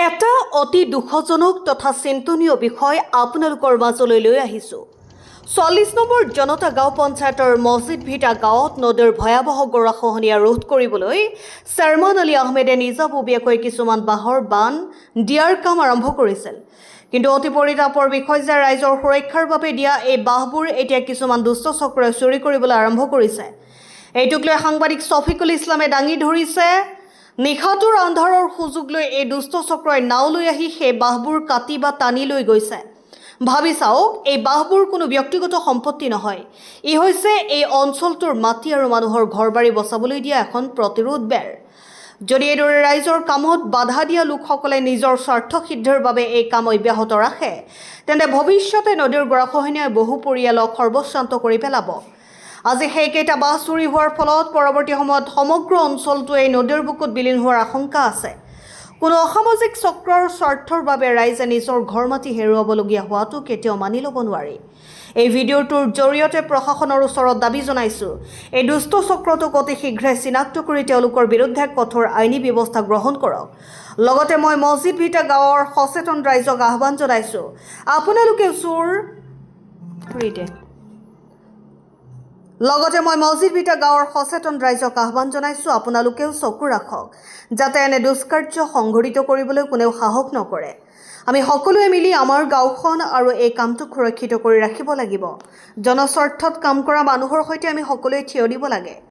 এটা অতি দুখজনক তথা চিন্তনীয় বিষয় আপোনালোকৰ মাজলৈ লৈ আহিছোঁ। ৪০ নম্বৰ জনতা গাঁও পঞ্চায়তৰ মছজিদ ভিটা গাঁৱত নদীৰ ভয়াৱহ গৰাখহনীয়া ৰোধ কৰিবলৈ চেয়াৰমেন আলী আহমেদে নিজাববীয়াকৈ কিছুমান বাঁহৰ বান্ধ দিয়াৰ কাম আৰম্ভ কৰিছিল। কিন্তু অতি পৰিতাপৰ বিষয় যে ৰাইজৰ সুৰক্ষাৰ বাবে দিয়া এই বাঁহবোৰ এতিয়া কিছুমান দুষ্ট চক্ৰই চুৰি কৰিবলৈ আৰম্ভ কৰিছে। এইটোক লৈ সাংবাদিক শফিকুল ইছলামে দাঙি ধৰিছে। নিশাটোৰ আন্ধাৰৰ সুযোগ লৈ এই দুষ্ট চক্ৰই নাও লৈ আহি সেই বাঁহবোৰ কাটি বা টানি লৈ গৈছে। ভাবি চাওক, এই বাঁহবোৰ কোনো ব্যক্তিগত সম্পত্তি নহয়, ই হৈছে এই অঞ্চলটোৰ মাটি আৰু মানুহৰ ঘৰ-বাৰী বচাবলৈ দিয়া এখন প্ৰতিৰোধ বেৰ। যদি এইদৰে ৰাইজৰ কামত বাধা দিয়া লোকসকলে নিজৰ স্বাৰ্থ সিদ্ধিৰ বাবে এই কাম অব্যাহত ৰাখে, তেন্তে ভৱিষ্যতে নদীৰ গৰাখহনীয়াই বহু পৰিয়ালক সৰ্বশ্ৰান্ত কৰি পেলাব। আজি সেইকেইটা বাঁহ চুৰি হোৱাৰ ফলত পৰৱৰ্তী সময়ত সমগ্ৰ অঞ্চলটোৱে নদীৰ বুকুত বিলীন হোৱাৰ আশংকা আছে। কোনো অসামাজিক চক্ৰৰ স্বাৰ্থৰ বাবে ৰাইজে নিজৰ ঘৰ মাটি হেৰুৱাবলগীয়া হোৱাটো কেতিয়াও মানি ল'ব নোৱাৰি। এই ভিডিঅ'টোৰ জৰিয়তে প্ৰশাসনৰ ওচৰত দাবী জনাইছোঁ, এই দুষ্ট চক্ৰটোক অতি শীঘ্ৰে চিনাক্ত কৰি তেওঁলোকৰ বিৰুদ্ধে কঠোৰ আইনী ব্যৱস্থা গ্ৰহণ কৰক। লগতে মই মছজিদ ভিটা গাঁৱৰ সচেতন ৰাইজক আহ্বান জনাইছোঁ, আপোনালোকে আপোনালোকেও চকু ৰাখক, যাতে এনে দুষ্কাৰ্য সংঘটিত কৰিবলৈ কোনেও সাহস নকৰে। আমি সকলোৱে মিলি আমাৰ গাঁওখন আৰু এই কামটোক সুৰক্ষিত কৰি ৰাখিব লাগিব। জনস্বাৰ্থত কাম কৰা মানুহৰ সৈতে আমি সকলোৱে থিয় দিব লাগে।